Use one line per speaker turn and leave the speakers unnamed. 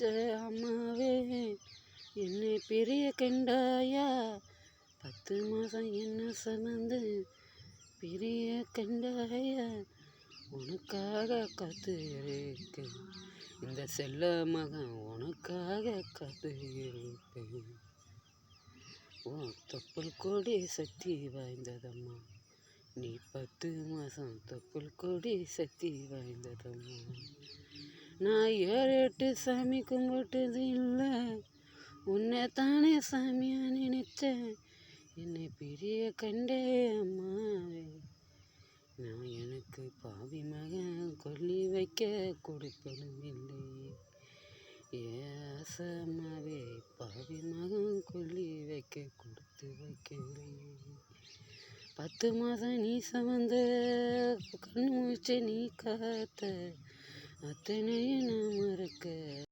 பெற்ற அம்மாவே என்னை பெரிய கண்டாயா, 10 மாதம் என்ன சுமந்து பெரிய கண்டாயா, உனக்காக காத்து இருக்கேன், இந்த செல்ல மகன் உனக்காக காத்து இருப்பேன். ஓ தொப்புள் கொடி சக்தி வாய்ந்ததம்மா, நீ 10 மாதம் தொப்புள் கொடி சக்தி வாய்ந்ததம்மா. நான் 7 சாமி கும்பிட்டது இல்லை, உன்னை தானே சாமியா நினைச்சேன், என்னை பெரிய கண்டே அம்மாவே. நான் எனக்கு பாவி மகன் கொல்லி வைக்க கொடுப்பதும் இல்லை, ஏசம்மாவே பாவி மகன் கொல்லி வைக்க கொடுத்து வைக்கலை. 10 மாதம் நீ சமந்த கண் மூச்சை நீ காத்த அத்தனையும் நான் மறக்க